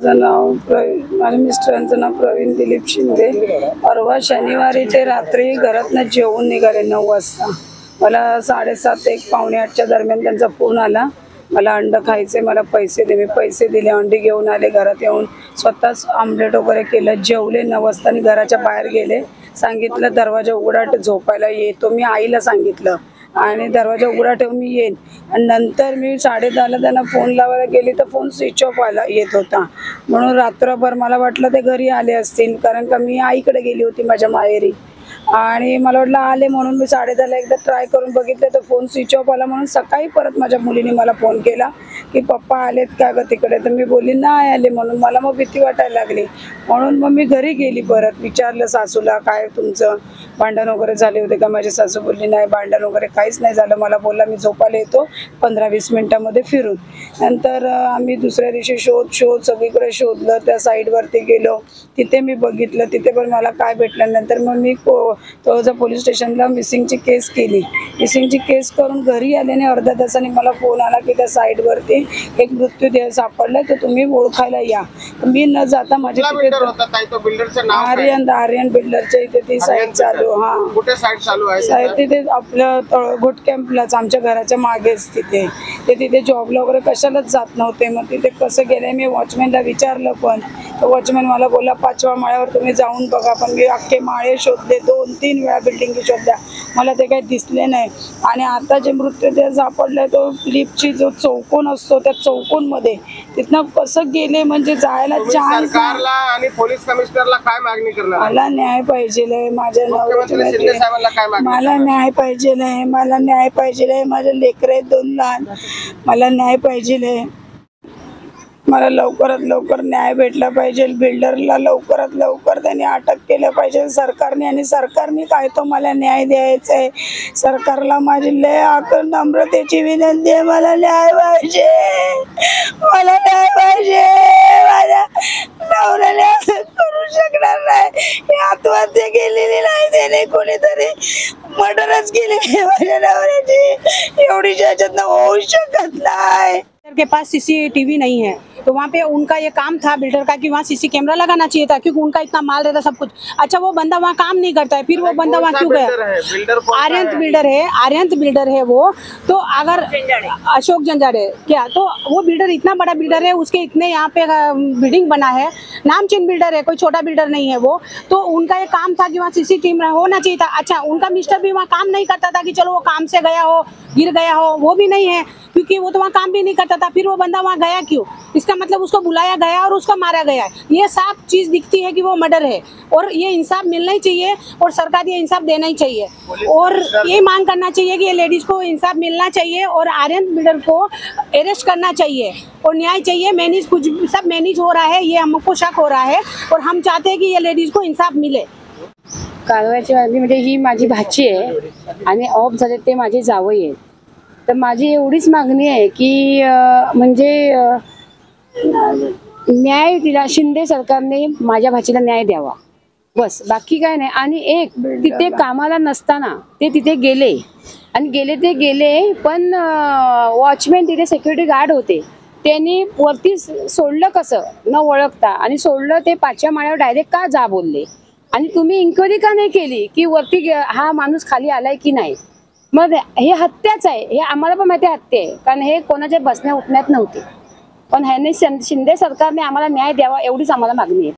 नाव माझ्या मिस्टरांचं नाव प्रवीण दिलीप शिंदे। परवा शनिवारी ते रात्री घरातनं जेवून निघाले 9 वाजता। मला 7:30 एक पावणे 8च्या दरम्यान त्यांचा फोन आला, मला अंड खायचे, मला पैसे दे। मी पैसे दिले, अंडी घेऊन आले। घरात येऊन स्वतःच आमलेट वगैरे केलं, जेवले 9 वाजता आणि घराच्या बाहेर गेले। सांगितलं दरवाजा उघडा, झोपायला येतो। मी आईला सांगितलं आणि दरवाजा उघडा ठेवून मी येईन। आणि नंतर मी 10:30ला त्यांना फोन लावायला गेली तर फोन स्विच ऑफ येत होता। म्हणून रात्रभर मला वाटलं ते घरी आले असतील, कारण का मी आईकडे गेली होती माझ्या माहेरी। आणि मला वाटलं आले म्हणून मी 10:30ला एकदा ट्राय करून बघितलं तर फोन स्विच ऑफ आला। म्हणून सकाळी परत माझ्या मुलीने मला फोन केला की पप्पा आलेत का ग तिकडे? तर मी बोलली नाही आले म्हणून। मला मग भीती वाटायला लागली, म्हणून मग मी घरी गेली। परत विचारलं सासूला, काय तुमचं भांडण वगैरे झाले होते का? माझी सासू बोलली नाही, भांडण वगैरे काहीच नाही झालं। मला बोलला मी झोपायला येतो 15-20 मिनिटांमध्ये फिरून। नंतर आम्ही दुसऱ्या दिवशी शोध सगळीकडे शोधलं, त्या साईडवरती गेलो, तिथे मी बघितलं, तिथे पण मला काय भेटलं। नंतर मग मी तळोजा पोलीस स्टेशनला मिसिंगची केस केली। मिसिंगची केस करून घरी आल्याने अर्ध्या तासाने मला फोन आला की त्या साईडवरती एक मृत्यूदेह सापडलाय, तर तुम्ही ओळखायला या। मी न जाता माझे आर्यन बिल्डरच्या इथे ती साईड चालू। हा, कुठे साईड चालू आहे? साईड तिथे आपलं तळघोट कॅम्पलाच, आमच्या घराच्या मागेच तिथे। ते तिथे जॉबला वगैरे कशालाच जात नव्हते। मग तिथे कसं गेले मी वॉचमॅनला विचारलं, पण तो वॉचमॅन मला बोलला 5व्या माळ्यावर तुम्ही जाऊन बघा। पण मी अख्खे माळे शोधले, 2-3 वेळा बिल्डिंग शोधल्या, मला ते काही दिसले नाही। आणि आता जे मृत्यूदेह सापडलाय तो लिफ्टची जो चौकोन असतो त्या चौकोनमध्ये, तिथनं कसं गेले म्हणजे जायला चान्स नाही। आणि पोलीस कमिशनरला काय मागणी करणार? मला न्याय पाहिजे, माझ्या मला न्याय पाहिजे, मला न्याय पाहिजे। माझे लेकरं आहेत 2 लहान, मला न्याय पाहिजे। मला लवकरात लवकर न्याय भेटला पाहिजे। बिल्डरला लवकरात लवकर त्यांनी अटक केलं पाहिजे सरकारने, आणि सरकारने काय तो मला न्याय द्यायचा आहे। सरकारला माझी लय नम्रतेची विनंती आहे, मला न्याय पाहिजे, मला न्याय पाहिजे। माझ्या नवऱ्याने असं करू शकणार नाही, आत्महत्या केलेली नाही त्याने, कोणीतरी मर्डरच केलेली माझ्या नवऱ्याची। एवढी याच्यातनं होऊ शकत नाही। के पास सीसीटीवी नहीं है, तो वहाँ पे उनका ये काम था बिल्डर का कि वहाँ सीसी कैमरा लगाना चाहिए था, क्योंकि उनका इतना माल रहता सब कुछ। अच्छा, वो बंदा वहाँ काम नहीं करता है, फिर वो बंदा वहाँ क्यों गया? आर्यंत बिल्डर है वो। तो अगर अशोक जंजाड़े क्या, तो वो बिल्डर इतना बड़ा बिल्डर है, उसके इतने यहाँ पे बिल्डिंग बना है, नामचीन बिल्डर है, कोई छोटा बिल्डर नहीं है वो। तो उनका ये काम था कि वहाँ सीसीटीवी होना चाहिए था। अच्छा, उनका मिस्टर भी वहाँ काम नहीं करता था कि चलो वो काम से गया हो, गिर गया हो, वो भी नहीं है, क्योंकि वो तो वहाँ काम भी नहीं करता था। फिर वो बंदा वहाँ गया क्यों? इसका मतलब उसको बुलाया गया और उसको मारा गया। ये साफ चीज दिखती है कि वो मर्डर है, और ये इंसाफ मिलना ही चाहिए, और सरकार ये इंसाफ देना ही चाहिए। और ये मांग करना चाहिए कि ये लेडीज को इंसाफ मिलना चाहिए, और आर्यन बिल्डर को अरेस्ट करना चाहिए, और न्याय चाहिए। मैनेज कुछ सब मैनेज हो रहा है, ये हमको शक हो रहा है, और हम चाहते हैं कि ये लेडीज को इंसाफ मिले। कारवाईची मागणी म्हणजे ही माझी भाची आहे आणि ऑफ झाले ते माझे जावई आहेत। तर माझी एवढीच मागणी आहे की म्हणजे न्याय तिला शिंदे सरकारने माझ्या भाचीला न्याय द्यावा, बस, बाकी काय नाही। आणि एक तिथे कामाला नसताना ते तिथे गेले, आणि गेले पण वॉचमॅन तिथे सिक्युरिटी गार्ड होते, त्यांनी वरती सोडलं कसं न ओळखता, आणि सोडलं ते 5व्या माळ्यावर डायरेक्ट का जा बोलले? आणि तुम्ही इन्क्वायरी का नाही केली की वरती हा माणूस खाली आलाय की नाही? मग हे हत्याच आहे, हे आम्हाला पण माहिती हत्या आहे, कारण हे कोणाच्या बसण्या उठण्यात नव्हते। पण ह्याने शिंदे सरकारने आम्हाला न्याय द्यावा, एवढीच आम्हाला मागणी आहे।